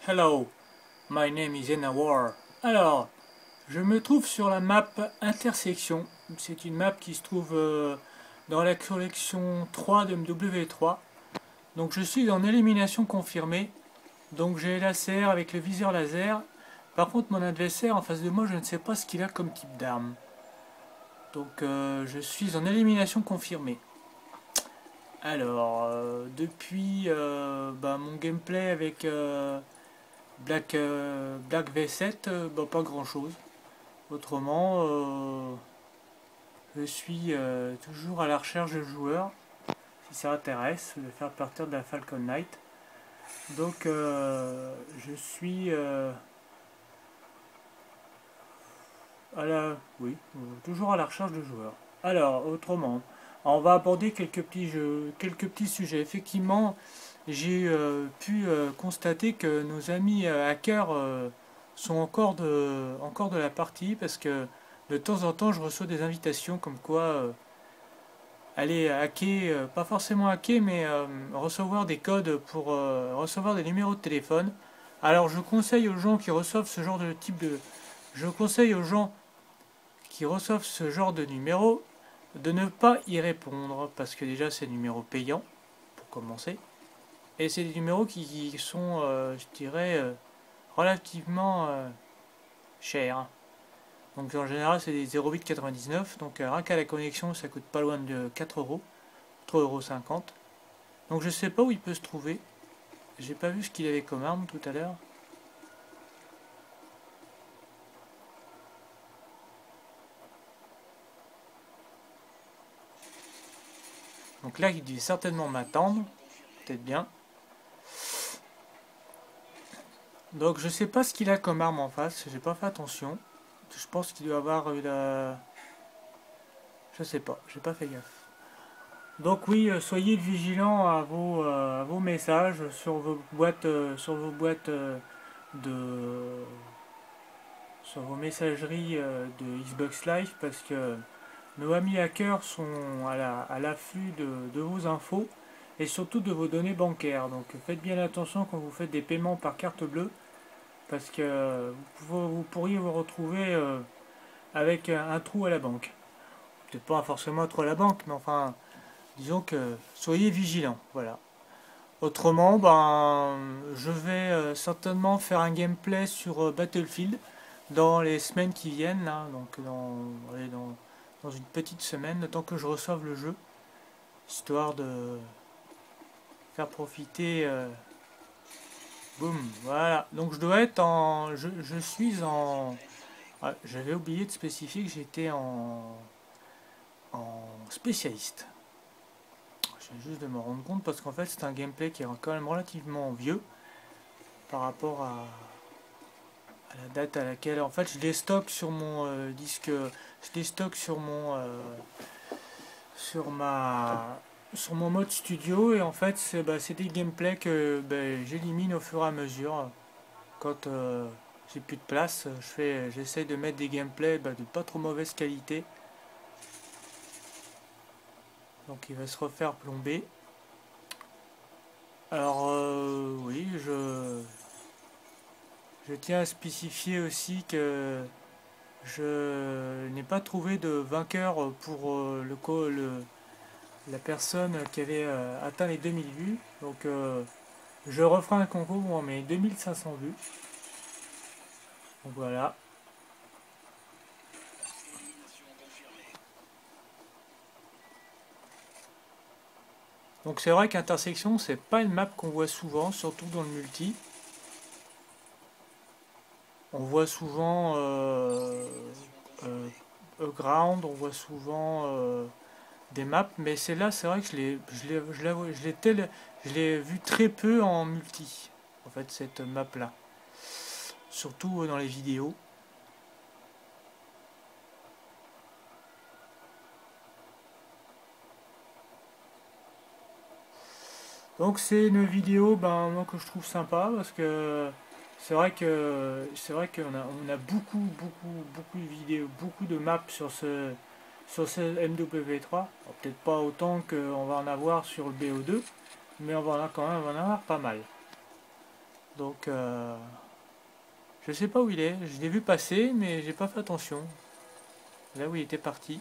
Hello, my name is Enawar. Alors, je me trouve sur la map Intersection. C'est une map qui se trouve dans la collection 3 de MW3. Donc je suis en élimination confirmée. Donc j'ai l'ACR avec le viseur laser. Par contre mon adversaire en face de moi, je ne sais pas ce qu'il a comme type d'arme. Donc je suis en élimination confirmée. Alors, depuis mon gameplay avec Black V7, pas grand chose. Autrement, je suis toujours à la recherche de joueurs, si ça intéresse, de faire partir de la Falcon Knight. Donc, je suis toujours à la recherche de joueurs. Alors, autrement, on va aborder quelques petits jeux, quelques petits sujets. Effectivement, j'ai pu constater que nos amis hackers sont encore de la partie parce que de temps en temps je reçois des invitations comme quoi aller hacker, pas forcément hacker, mais recevoir des codes pour recevoir des numéros de téléphone. Alors je conseille aux gens qui reçoivent ce genre de type de... Je conseille aux gens qui reçoivent ce genre de numéros de ne pas y répondre parce que déjà c'est des numéros payants pour commencer. Et c'est des numéros qui sont, je dirais, relativement chers. Donc en général c'est des 0,899. Donc rien qu'à la connexion ça coûte pas loin de 4 euros, 3,50 €. Donc je sais pas où il peut se trouver. J'ai pas vu ce qu'il avait comme arme tout à l'heure. Donc là il devait certainement m'attendre. Peut-être bien. Donc je sais pas ce qu'il a comme arme en face. J'ai pas fait attention. Je pense qu'il doit avoir une... Je sais pas. J'ai pas fait gaffe. Donc oui, soyez vigilants à vos messages sur vos boîtes de, sur vos messageries de Xbox Live parce que nos amis hackers sont à l'affût de vos infos et surtout de vos données bancaires. Donc faites bien attention quand vous faites des paiements par carte bleue parce que vous pourriez vous retrouver avec un trou à la banque. Peut-être pas forcément un trou à la banque, mais enfin, disons que soyez vigilants. Voilà. Autrement, je vais certainement faire un gameplay sur Battlefield dans les semaines qui viennent, là, donc dans une petite semaine, le temps que je reçoive le jeu, histoire de faire profiter. Boum, voilà. Donc je dois être en, je suis en. Ah, j'avais oublié de spécifier que j'étais en spécialiste. Je viens juste de me rendre compte parce qu'en fait c'est un gameplay qui est quand même relativement vieux par rapport à la date à laquelle en fait je les stocke sur mon disque, je les stocke sur mon sur ma sur mon mode studio et en fait c'est des gameplays que j'élimine au fur et à mesure quand j'ai plus de place. J'essaye de mettre des gameplays de pas trop mauvaise qualité, donc il va se refaire plomber. Alors oui, je tiens à spécifier aussi que je n'ai pas trouvé de vainqueur pour la personne qui avait atteint les 2000 vues. Donc je referai un concours pour mes 2500 vues. Donc voilà. Donc c'est vrai qu'Intersection, c'est pas une map qu'on voit souvent, surtout dans le multi. On voit souvent Ground, on voit souvent des maps, mais celle-là, c'est vrai que je l'ai vu très peu en multi, en fait, cette map-là. Surtout dans les vidéos. Donc c'est une vidéo moi, que je trouve sympa parce que c'est vrai qu'on a beaucoup de vidéos, beaucoup de maps sur ce MW3. Peut-être pas autant qu'on va en avoir sur le BO2, mais on va en avoir quand même on va en avoir pas mal. Donc je sais pas où il est. Je l'ai vu passer, mais j'ai pas fait attention. Là où il était parti.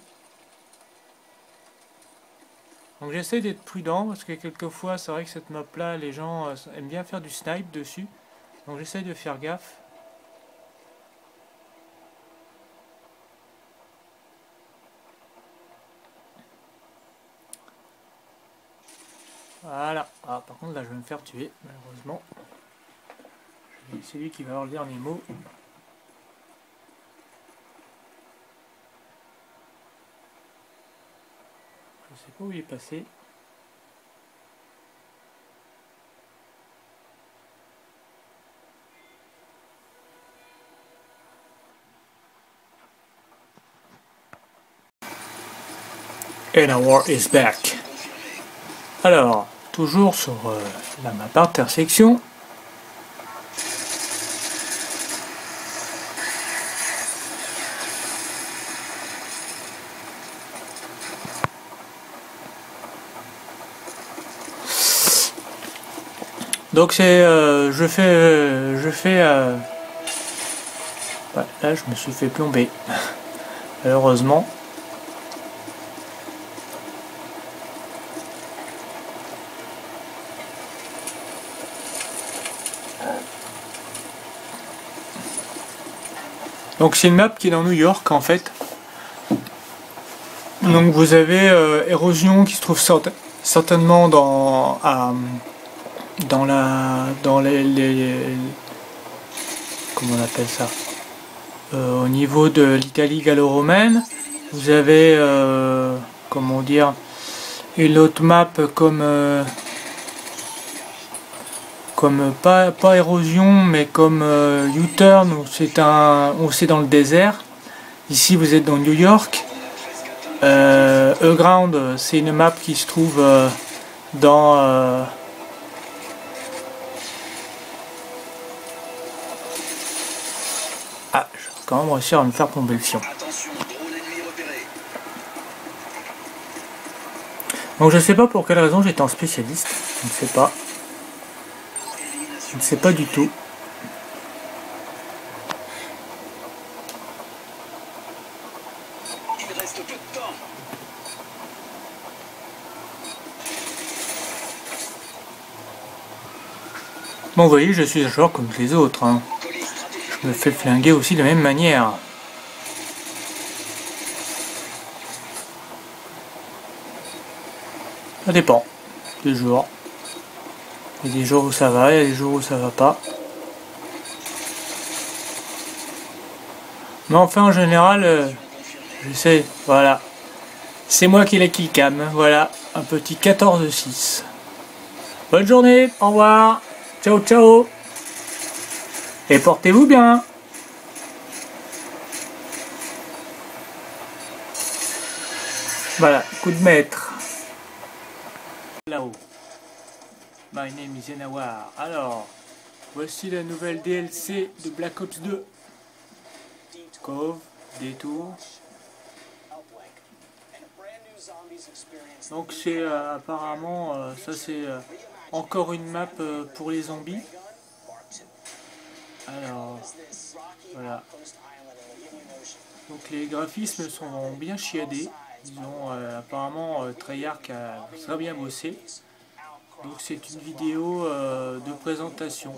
Donc j'essaie d'être prudent parce que quelquefois c'est vrai que cette map là les gens aiment bien faire du snipe dessus. Donc j'essaie de faire gaffe. Voilà. Ah, par contre là je vais me faire tuer malheureusement. C'est lui qui va avoir le dernier mot. Je sais pas où il est passé. And our war is back. Alors, toujours sur la map intersection. Donc c'est, je fais, ouais, là je me suis fait plomber, malheureusement. Donc c'est une map qui est dans New York en fait. Donc vous avez érosion qui se trouve certainement dans les comment on appelle ça, au niveau de l'Italie gallo-romaine. Vous avez comment dire, une autre map comme pas érosion mais comme U-turn, où c'est dans le désert. Ici vous êtes dans New York. E-ground, c'est une map qui se trouve dans ah, je vais quand même réussir à me faire tomber le fion. Donc je sais pas pour quelle raison j'étais en spécialiste, je ne sais pas. Je ne sais pas du tout. Il reste peu de temps. Bon, vous voyez, je suis un joueur comme les autres. Hein. Je me fais flinguer aussi de la même manière. Ça dépend des jours. Il y a des jours où ça va, il y a des jours où ça va pas. Mais enfin, en général, je sais, voilà. C'est moi qui l'ai killcam, voilà. Un petit 14-6. Bonne journée, au revoir. Ciao, ciao. Et portez-vous bien. Voilà, coup de maître. Là-haut. My name is Yenawar. Alors, voici la nouvelle DLC de Black Ops 2. Cove, détour. Donc c'est apparemment, ça c'est encore une map pour les zombies. Alors, voilà. Donc les graphismes sont bien chiadés. Ils ont apparemment Treyarch a très bien bossé. Donc c'est une vidéo de présentation.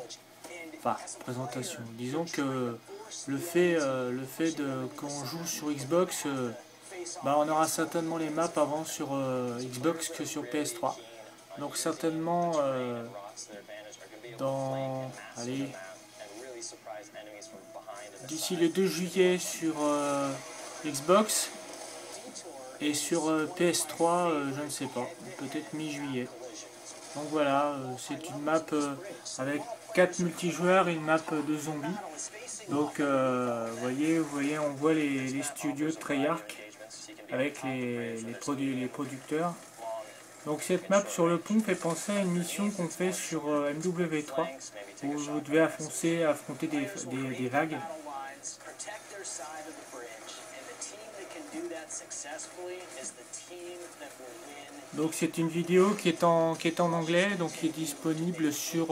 Enfin, présentation. Disons que le fait qu'on joue sur Xbox, bah, on aura certainement les maps avant sur Xbox que sur PS3. Donc certainement allez, d'ici le 2 juillet sur Xbox et sur PS3, je ne sais pas, peut-être mi-juillet. Donc voilà, c'est une map avec 4 multijoueurs et une map de zombies. Donc vous voyez, on voit les studios de Treyarch avec les producteurs. Donc cette map sur le pont fait penser à une mission qu'on fait sur MW3 où vous devez affronter des vagues. Donc c'est une vidéo qui est en anglais, donc qui est disponible sur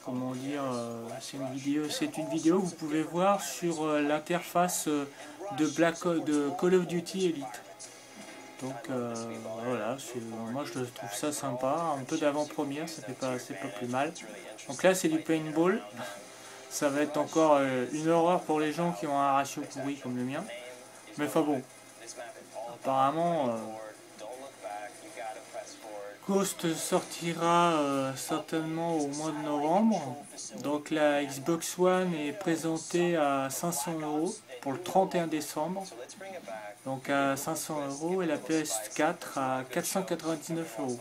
comment dire, c'est une vidéo que vous pouvez voir sur l'interface de Call of Duty Elite. Donc voilà, moi je trouve ça sympa, un peu d'avant-première, c'est pas plus mal. Donc là c'est du paintball, ça va être encore une horreur pour les gens qui ont un ratio pourri comme le mien. Mais enfin bon, apparemment Ghost sortira certainement au mois de novembre. Donc la Xbox One est présentée à 500 € pour le 31 décembre. Donc à 500 € et la PS4 à 499 €.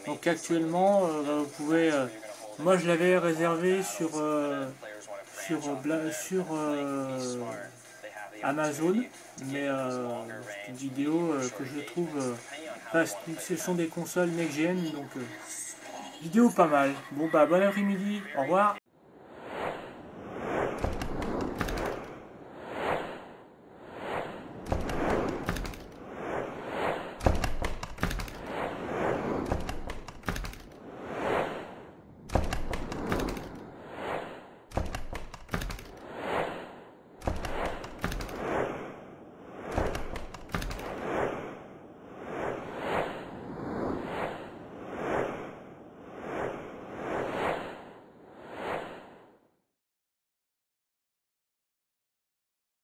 Donc actuellement, vous pouvez... moi je l'avais réservé sur Amazon, mais c'est une vidéo que je trouve... ce sont des consoles next-gen, donc vidéo pas mal. Bon bah bon après-midi, au revoir.